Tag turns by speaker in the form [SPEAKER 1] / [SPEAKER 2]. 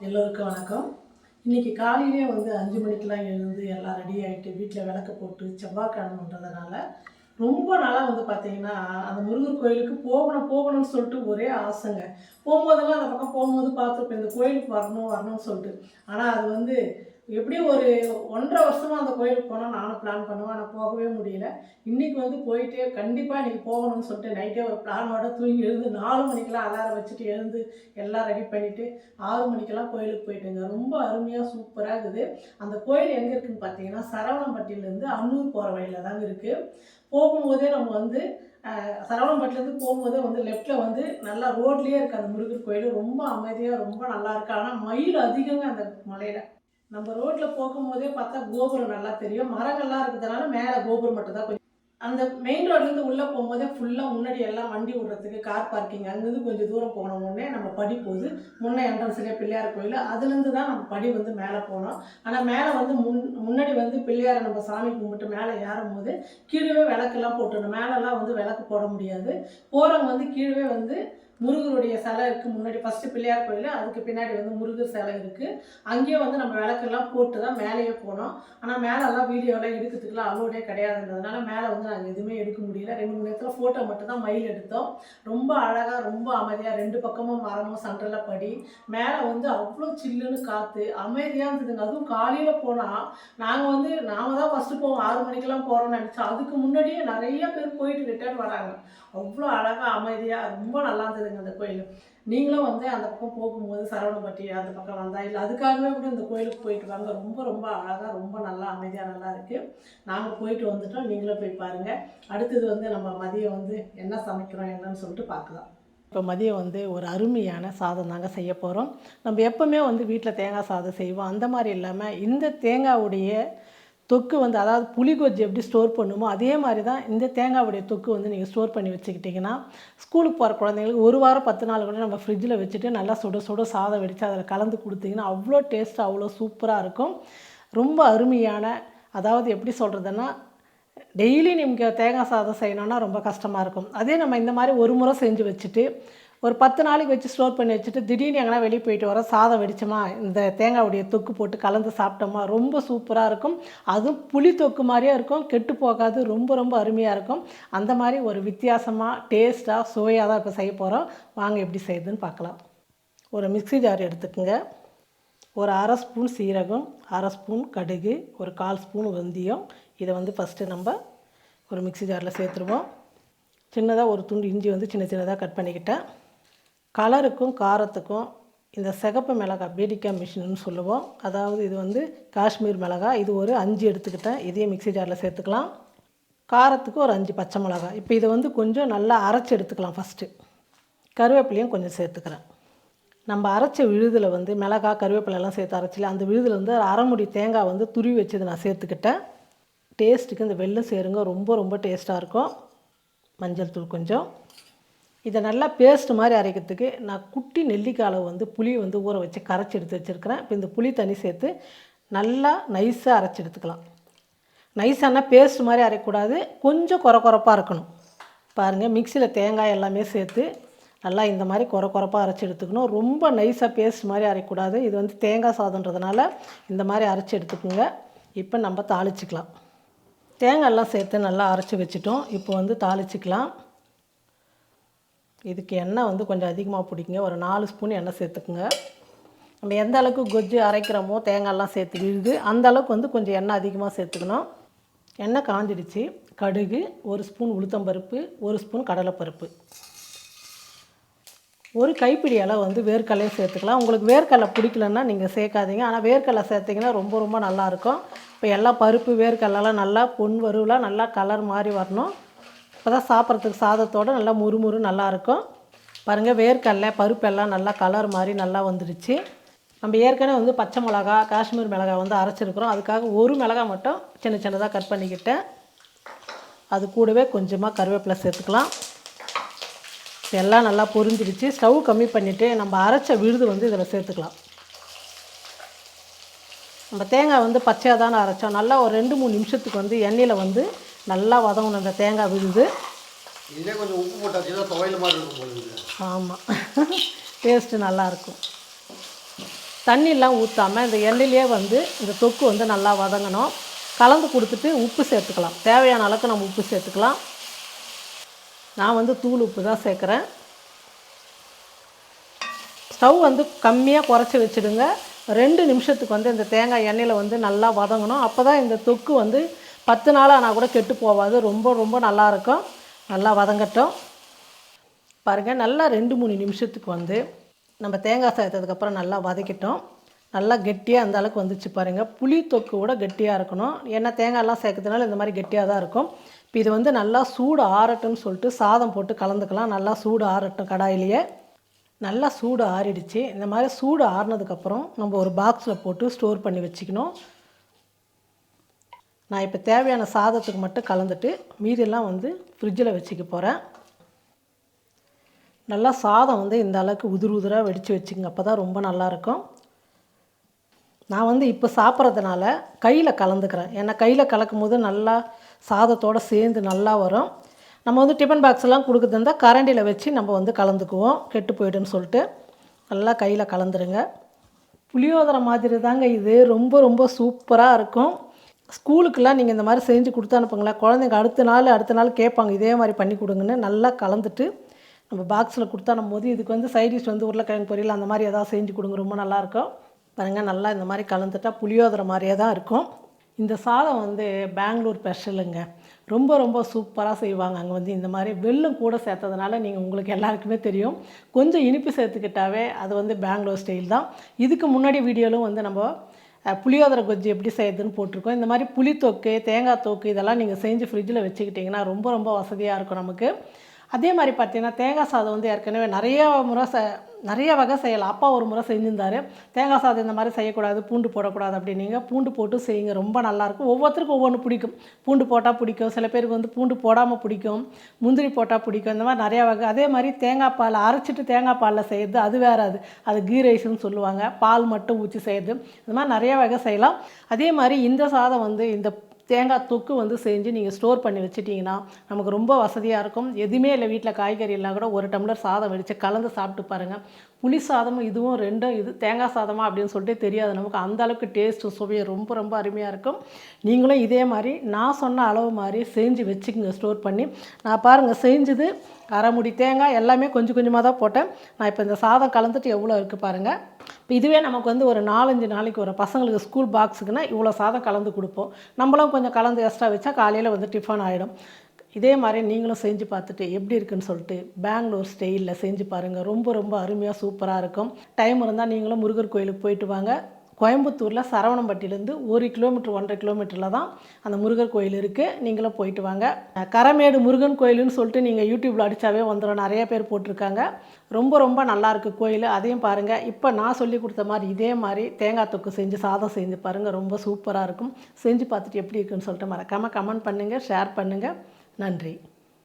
[SPEAKER 1] எல்லோருக்கும் வணக்கம். இன்றைக்கி காலையிலே வந்து 5 மணிக்கெலாம் எழுந்து எல்லாம் ரெடி ஆகிட்டு வீட்டில் விளக்கு போட்டு செவ்வாய்க்கிழமைன்றதுனால ரொம்ப நாளாக வந்து பார்த்திங்கன்னா அந்த முருகர் கோயிலுக்கு போகணும்னு சொல்லிட்டு ஒரே ஆசைங்க. போகும்போதெல்லாம் அந்த பக்கம் போகும்போது பார்த்துருப்பேன், இந்த கோயிலுக்கு வரணும்னு சொல்லிட்டு. ஆனால் அது வந்து எப்படியும் ஒரு 1.5 வருஷமாக அந்த கோயிலுக்கு போனால் நானும் பிளான் பண்ணுவேன். ஆனால் போகவே முடியல. இன்றைக்கி வந்து போயிட்டு கண்டிப்பாக இன்றைக்கி போகணும்னு சொல்லிட்டு நைட்டே ஒரு பிளானோட தூங்கி எழுந்து 4 மணிக்கெலாம் அலாரம் வச்சுட்டு எழுந்து எல்லாம் ரெடி பண்ணிவிட்டு 6 மணிக்கெல்லாம் கோயிலுக்கு போயிட்டுங்க. ரொம்ப அருமையாக சூப்பராக இருக்குது. அந்த கோயில் எங்கே இருக்குதுன்னு பார்த்தீங்கன்னா சரவணம்பட்டியிலேருந்து அன்னூர் போகிற வழியில் தாங்க இருக்குது. போகும்போதே நம்ம வந்து சரவணம்பட்டிலேருந்து போகும்போதே வந்து லெஃப்ட்டில் வந்து நல்லா ரோட்லேயே இருக்குது அந்த முருகர் கோயில். ரொம்ப அமைதியாக ரொம்ப நல்லா இருக்குது. ஆனால் மயில் அதிகங்க அந்த மலையில். நம்ம ரோட்டில் போகும்போதே பார்த்தா கோபுரம் நல்லா தெரியும். மரங்கள்லாம் இருக்கிறதுனால மேலே கோபுரம் மட்டும் தான். அந்த மெயின் ரோட்லேருந்து உள்ளே போகும்போதே ஃபுல்லாக முன்னாடி எல்லாம் வண்டி விடுறதுக்கு கார் பார்க்கிங். அங்கேருந்து கொஞ்சம் தூரம் போனோடனே நம்ம படி போகுது. முன்னே என்ட்ரன்ஸ்லேயே பிள்ளையார் கோயில். அதுலேருந்து தான் நம்ம படி வந்து மேலே போனோம். ஆனால் மேலே வந்து முன்னாடி வந்து பிள்ளையாரை நம்ம சாமி கும்பிட்டு மேலே ஏறும்போது கீழே விளக்கெல்லாம் போட்டுடணும். மேலெல்லாம் வந்து விளக்கு போட முடியாது. போகிறவங்க வந்து கீழே வந்து முருகருடைய சிலை இருக்குது. முன்னாடி ஃபஸ்ட்டு பிள்ளையார் கோயில், அதுக்கு பின்னாடி வந்து முருகர் சிலை இருக்குது. அங்கேயே வந்து நம்ம விளக்கெல்லாம் போட்டு தான் மேலேயே போனோம். ஆனால் மேலெல்லாம் வீடியோலாம் எடுக்கிறதுக்குலாம் அலோடே கிடையாதுன்றதுனால மேலே வந்து நாங்கள் எதுவுமே எடுக்க முடியல. 2 மணி நேரத்தில் ஃபோட்டோ மட்டும் தான் மயில் எடுத்தோம். ரொம்ப அழகாக ரொம்ப அமைதியாக 2 பக்கமும் மரமும் சென்டரில் படி. மேலே வந்து அவ்வளோ சில்லுன்னு காற்று அமைதியாக இருந்ததுங்க. அதுவும் காலையில் போனால் நாம தான் ஃபஸ்ட்டு போவோம். 6 மணிக்கெல்லாம் போகிறோம்னு நினச்சோம். அதுக்கு முன்னாடியே நிறைய பேர் போயிட்டு ரிட்டர்ன் வராங்க. அவ்வளோ அழகாக அமைதியாக ரொம்ப நல்லா இருந்ததுங்க அந்த கோயில். நீங்களும் வந்து அந்த பக்கம் போகும்போது சரவணம்பட்டி அந்த பக்கம் வந்தால் இல்லை அதுக்காகவே கூட இந்த கோயிலுக்கு போயிட்டு வாங்க. ரொம்ப ரொம்ப அழகாக ரொம்ப நல்லா அமைதியாக நல்லா இருக்குது. நாங்கள் போயிட்டு வந்துட்டோம். நீங்களும் போய் பாருங்கள். அடுத்தது வந்து நம்ம மதியம் வந்து என்ன சமைக்கிறோம் என்னன்னு சொல்லிட்டு பார்க்கலாம். இப்போ மதியம் வந்து ஒரு அருமையான சாதம் தாங்க செய்ய போகிறோம். நம்ம எப்போவுமே வந்து வீட்டில் தேங்காய் சாதம் செய்வோம். அந்த மாதிரி இல்லாமல் இந்த தேங்காவுடைய தொக்கு வந்து அதாவது புளிகொஜ்ஜி எப்படி ஸ்டோர் பண்ணுமோ அதே மாதிரி தான் இந்த தேங்காவுடைய தொக்கு வந்து நீங்கள் ஸ்டோர் பண்ணி வச்சுக்கிட்டிங்கன்னா ஸ்கூலுக்கு போகிற குழந்தைங்களுக்கு 1 வாரம் 10 நாள் கூட நம்ம ஃப்ரிட்ஜில் வச்சுட்டு நல்லா சுட சாதம் வெடித்து அதில் கலந்து கொடுத்தீங்கன்னா அவ்வளோ டேஸ்ட் அவ்வளோ சூப்பராக இருக்கும். ரொம்ப அருமையான, அதாவது எப்படி சொல்கிறதுன்னா டெய்லி நீங்கள் தேங்காய் சாதம் செய்யணுன்னா ரொம்ப கஷ்டமாக இருக்கும். அதே நம்ம இந்த மாதிரி ஒரு முறை செஞ்சு வச்சுட்டு ஒரு 10 நாளைக்கு வச்சு ஸ்டோர் பண்ணி வச்சுட்டு திடீர்னு எங்கன்னா வெளியே போயிட்டு வர சாதம் வெடிச்சோமா இந்த தேங்காவுடைய தொக்கு போட்டு கலந்து சாப்பிட்டோமா ரொம்ப சூப்பராக இருக்கும். அதுவும் புளி தொக்கு மாதிரியே இருக்கும், கெட்டு போகாது, ரொம்ப ரொம்ப அருமையாக இருக்கும். அந்த மாதிரி ஒரு வித்தியாசமாக டேஸ்ட்டாக சுவையாக தான் இப்போ செய்ய போகிறோம். வாங்க எப்படி செய்யுதுன்னு பார்க்கலாம். ஒரு மிக்ஸி ஜார் எடுத்துக்கோங்க. ஒரு 1/2 ஸ்பூன் சீரகம், 1/2 ஸ்பூன் கடுகு, ஒரு 1/4 ஸ்பூன் வெந்தயம். இதை வந்து ஃபஸ்ட்டு நம்ம ஒரு மிக்ஸி ஜாரில் சேர்த்துருவோம். சின்னதாக ஒரு துண்டு இஞ்சி வந்து சின்னதாக கட் பண்ணிக்கிட்டேன். கலருக்கும் காரத்துக்கும் இந்த சிகப்பு மிளகாய் பேடிக்கா மிஷின்னு சொல்லுவோம். அதாவது இது வந்து காஷ்மீர் மிளகாய். இது ஒரு 5 எடுத்துக்கிட்டேன். இதையும் மிக்ஸி ஜாரில் சேர்த்துக்கலாம். காரத்துக்கு ஒரு 5 பச்சை மிளகாய். இப்போ இதை வந்து கொஞ்சம் நல்லா அரைச்சி எடுத்துக்கலாம். ஃபஸ்ட்டு கருவேப்பிலையும் கொஞ்சம் சேர்த்துக்கிறேன். நம்ம அரைச்ச விழுதில் வந்து மிளகாய் கருவேப்பிலையெல்லாம் சேர்த்து அரைச்சில அந்த விழுதில் வந்து அரை முடி தேங்காய் வந்து துருவி வச்சது நான் சேர்த்துக்கிட்டேன். டேஸ்ட்டுக்கு இந்த வெல்லம் சேருங்க, ரொம்ப ரொம்ப டேஸ்ட்டாக இருக்கும். மஞ்சள் தூள் கொஞ்சம். இதை நல்லா பேஸ்ட் மாதிரி அரைக்கிறதுக்கு நான் குட்டி நெல்லிக்காய் அளவு வந்து புளி வந்து ஊற வச்சு கரைச்சி எடுத்து வச்சுருக்கிறேன். இப்போ இந்த புளி தண்ணி சேர்த்து நல்லா நைஸாக அரைச்சி எடுத்துக்கலாம். நைஸானா பேஸ்ட் மாதிரி அரைக்கக்கூடாது, கொஞ்சம் கொரப்பாக இருக்கணும். பாருங்கள், மிக்சியில் தேங்காய் எல்லாமே சேர்த்து நல்லா இந்த மாதிரி கொரப்பாக அரைச்சி எடுத்துக்கணும். ரொம்ப நைஸாக பேஸ்ட் மாதிரி அரைக்கக்கூடாது. இது வந்து தேங்காய் சாதன்றதுனால இந்த மாதிரி அரைச்சி எடுத்துக்கோங்க. இப்போ நம்ம தாளிச்சிக்கலாம். தேங்காயெல்லாம் சேர்த்து நல்லா அரைச்சி வச்சுட்டோம். இப்போ வந்து தாளிச்சிக்கலாம். இதுக்கு எண்ணெய் வந்து கொஞ்சம் அதிகமாக பிடிக்குங்க. ஒரு 4 ஸ்பூன் எண்ணெய் சேர்த்துக்குங்க. நம்ம எந்த அளவுக்கு கொஜ்ஜு அரைக்கிறோமோ தேங்காயெல்லாம் சேர்த்து விழுது அந்த அளவுக்கு வந்து கொஞ்சம் எண்ணெய் அதிகமாக சேர்த்துக்கணும். எண்ணெய் காஞ்சிடுச்சு. கடுகு, 1 ஸ்பூன் உளுத்தம்பருப்பு, 1 ஸ்பூன் கடலைப்பருப்பு, ஒரு கைப்பிடி அளவு வந்து வேர்க்கடலையும் சேர்த்துக்கலாம். உங்களுக்கு வேர்க்கடலை பிடிக்கலன்னா நீங்கள் சேர்க்காதீங்க. ஆனால் வேர்க்கடலை சேர்த்திங்கன்னா ரொம்ப ரொம்ப நல்லாயிருக்கும். இப்போ எல்லா பருப்பு வேர்க்கடலாம் நல்லா பொன் வறுவலாக நல்லா கலர் மாதிரி வரணும். இப்போ தான் சாப்பிட்றதுக்கு சாதத்தோடு நல்லா முறுமுறு நல்லாயிருக்கும். பாருங்கள், வேர்க்கடலை பருப்பெல்லாம் நல்லா கலர் மாதிரி நல்லா வந்துடுச்சு. நம்ம ஏற்கனவே வந்து பச்சை மிளகா காஷ்மீர் மிளகாய் வந்து அரைச்சிருக்கிறோம். அதுக்காக ஒரு மிளகாய் மட்டும் சின்னதாக கட் பண்ணிக்கிட்டேன். அது கூடவே கொஞ்சமாக கருவேப்பிலை சேர்த்துக்கலாம். எல்லாம் நல்லா பொரிஞ்சிடுச்சு. ஸ்டவ் கம்மி பண்ணிவிட்டு நம்ம அரைச்ச விழுது வந்து இதில் சேர்த்துக்கலாம். நம்ம தேங்காய் வந்து பச்சையாக தானே அரைச்சோம். நல்லா ஒரு 2-3 நிமிஷத்துக்கு வந்து எண்ணெயில் வந்து நல்லா வதங்கணும் அந்த தேங்காய் விழுது.
[SPEAKER 2] இதே கொஞ்சம் உப்பு போட்டாச்சுன்னா துவையல் மாதிரி இருக்கும்.
[SPEAKER 1] ஆமாம், டேஸ்ட்டு நல்லாயிருக்கும். தண்ணியெலாம் ஊற்றாமல் இந்த எண்ணெயிலே வந்து இந்த தொக்கு வந்து நல்லா வதங்கணும். கலந்து கொடுத்துட்டு உப்பு சேர்த்துக்கலாம். தேவையான அளவுக்கு நம்ம உப்பு சேர்த்துக்கலாம். நான் வந்து தூள் உப்பு தான் சேர்க்குறேன். ஸ்டவ் வந்து கம்மியாக குறைச்சி வச்சுடுங்க. 2 நிமிஷத்துக்கு வந்து இந்த தேங்காய் எண்ணெயில் வந்து நல்லா வதங்கணும். அப்போ தான் இந்த தொக்கு வந்து 10 நாள் ஆனால் கூட கெட்டு போகாது. ரொம்ப ரொம்ப நல்லாயிருக்கும். நல்லா வதங்கட்டும். பாருங்கள், நல்லா 2-3 நிமிஷத்துக்கு வந்து நம்ம தேங்காய் சேர்த்ததுக்கப்புறம் நல்லா வதக்கிட்டோம். நல்லா கெட்டியாக அந்த அளவுக்கு வந்துச்சு பாருங்கள். புளி தொக்கு கூட கெட்டியாக இருக்கணும். ஏன்னா தேங்காயெல்லாம் சேர்க்கறதுனால இந்த மாதிரி கெட்டியாக தான் இருக்கும். இப்போ இது வந்து நல்லா சூடு ஆறட்டும்னு சொல்லிட்டு சாதம் போட்டு கலந்துக்கலாம். நல்லா சூடு ஆறட்டும். கடாயிலேயே நல்லா சூடு ஆறிடுச்சு. இந்த மாதிரி சூடு ஆறினதுக்கப்புறம் நம்ம ஒரு பாக்ஸில் போட்டு ஸ்டோர் பண்ணி வச்சுக்கணும். நான் இப்போ தேவையான சாதத்துக்கு மட்டும் கலந்துட்டு மீதியெல்லாம் வந்து ஃப்ரிட்ஜில் வச்சுக்க போகிறேன். நல்லா சாதம் வந்து இந்த அளவுக்கு உதிராக வெடித்து வச்சுக்கோங்க. அப்போ தான் ரொம்ப நல்லாயிருக்கும். நான் வந்து இப்போ சாப்பிட்றதுனால கையில் கலந்துக்கிறேன். ஏன்னா கையில் கலக்கும் போது நல்லா சாதத்தோடு சேர்ந்து நல்லா வரும். நம்ம வந்து டிஃபன் பாக்ஸ்லாம் கொடுக்குறது இருந்தால் கரண்டியில் வச்சு நம்ம வந்து கலந்துக்குவோம், கெட்டு போய்டுன்னு சொல்லிட்டு. நல்லா கையில் கலந்துருங்க. புளியோதரை மாதிரி தாங்க இது. ரொம்ப ரொம்ப சூப்பராக இருக்கும். ஸ்கூலுக்கெல்லாம் நீங்கள் இந்த மாதிரி செஞ்சு கொடுத்து அனுப்புங்களேன். குழந்தைங்க அடுத்த நாள் கேட்பாங்க இதே மாதிரி பண்ணி கொடுங்கன்னு. நல்லா கலந்துட்டு நம்ம பாக்ஸில் கொடுத்து அனுப்பும்போது இதுக்கு வந்து சைடிஷ் வந்து உருளைக்கிழங்கு பொரியல் அந்த மாதிரி எதாவது செஞ்சு கொடுங்க. ரொம்ப நல்லாயிருக்கும். பாருங்கள், நல்லா இந்த மாதிரி கலந்துட்டால் புளியோதரை மாதிரியே தான் இருக்கும். இந்த சாதம் வந்து பெங்களூர் ஸ்பெஷலுங்க. ரொம்ப ரொம்ப சூப்பராக செய்வாங்க. அங்கே வந்து இந்த மாதிரி வெல்லம் கூட சேர்த்ததுனால உங்களுக்கு எல்லாருக்குமே தெரியும். கொஞ்சம் இனிப்பு சேர்த்துக்கிட்டாவே அது வந்து பெங்களூர் ஸ்டைல் தான். இதுக்கு முன்னாடி வீடியோலும் வந்து நம்ம புளியோதரை கொஜ்ஜி எப்படி செய்யுதுன்னு போட்டிருக்கோம். இந்த மாதிரி புளித்தொக்கு, தேங்காய் தொக்கு இதெல்லாம் நீங்கள் செஞ்சு ஃப்ரிட்ஜில் வச்சுக்கிட்டிங்கன்னா ரொம்ப ரொம்ப வசதியாக இருக்கும் நமக்கு. அதே மாதிரி பார்த்திங்கன்னா தேங்காய் சாதம் வந்து ஏற்கனவே நிறைய வகை செய்யலாம். அப்பா ஒரு முறை செஞ்சுருந்தார். தேங்காய் சாதம் இந்த மாதிரி செய்யக்கூடாது, பூண்டு போடக்கூடாது அப்படின்னீங்க. பூண்டு போட்டு செய்யுங்க, ரொம்ப நல்லாயிருக்கும். ஒவ்வொருத்தருக்கும் ஒவ்வொன்று பிடிக்கும். பூண்டு போட்டால் பிடிக்கும், சில பேருக்கு வந்து பூண்டு போடாமல் பிடிக்கும், முந்திரி போட்டால் பிடிக்கும். இந்த மாதிரி நிறையா வகை. அதே மாதிரி தேங்காய் பால் அரைச்சிட்டு தேங்காய் பாலில் செய்கிறது அது வேறு. அது கீ ரைஸ்ன்னு சொல்லுவாங்க. பால் மட்டும் ஊற்றி செய்கிறது. இந்த மாதிரி நிறையா வகை செய்யலாம். அதே மாதிரி இந்த சாதம் வந்து இந்த தேங்காய் தொக்கு வந்து செஞ்சு நீங்கள் ஸ்டோர் பண்ணி வச்சுட்டிங்கன்னா நமக்கு ரொம்ப வசதியாக இருக்கும். எதுவுமே இல்லை, வீட்டில் காய்கறி எல்லாம் கூட ஒரு டம்ளர் சாதம் வடித்து கலந்து சாப்பிட்டு பாருங்கள். புளி சாதமும் இதுவும் ரெண்டும் இது தேங்காய் சாதமா அப்படின்னு சொல்லிட்டு தெரியாது நமக்கு. அந்த அளவுக்கு டேஸ்ட்டு சுவையை ரொம்ப ரொம்ப அருமையாக இருக்கும். நீங்களும் இதே மாதிரி நான் சொன்ன அளவு மாதிரி செஞ்சு வச்சுக்கோங்க ஸ்டோர் பண்ணி. நான் பாருங்கள் செஞ்சது அரை முடி தேங்காய் எல்லாமே கொஞ்சம் கொஞ்சமாக தான் போட்டேன். நான் இப்போ இந்த சாதம் கலந்துட்டு எவ்வளோ இருக்குது பாருங்கள். இப்போ இதுவே நமக்கு வந்து ஒரு 4-5 நாளைக்கு ஒரு பசங்களுக்கு ஸ்கூல் பாக்ஸுக்குன்னா இவ்வளோ சாதம் கலந்து கொடுப்போம். நம்மளும் கொஞ்சம் கலந்து எக்ஸ்ட்ரா வச்சா காலையில் வந்து டிஃபன் ஆகிடும். இதே மாதிரி நீங்களும் செஞ்சு பார்த்துட்டு எப்படி இருக்குன்னு சொல்லிட்டு பெங்களூர் ஸ்டைலில் செஞ்சு பாருங்கள். ரொம்ப ரொம்ப அருமையாக சூப்பராக இருக்கும். டைம் இருந்தால் நீங்களும் முருகர் கோயிலுக்கு போயிட்டு வாங்க. கோயம்புத்தூரில் சரவணம்பட்டியிலேருந்து 1 கிலோமீட்டர் 1.5 கிலோமீட்டரில் தான் அந்த முருகர் கோயில் இருக்குது. நீங்களும் போயிட்டு வாங்க. கரமேடு முருகன் கோயிலுன்னு சொல்லிட்டு நீங்கள் யூடியூப்பில் அடித்தாவே வந்துடும். நிறைய பேர் போட்டிருக்காங்க. ரொம்ப ரொம்ப நல்லாயிருக்கு கோயில். அதையும் பாருங்கள். இப்போ நான் சொல்லி கொடுத்த மாதிரி இதே மாதிரி தேங்காய் தொக்கு செஞ்சு சாதம் செஞ்சு பாருங்கள். ரொம்ப சூப்பராக இருக்கும். செஞ்சு பார்த்துட்டு எப்படி இருக்குன்னு சொல்லிட்டு மறக்காமல் கமெண்ட் பண்ணுங்கள், ஷேர் பண்ணுங்கள். நன்றி.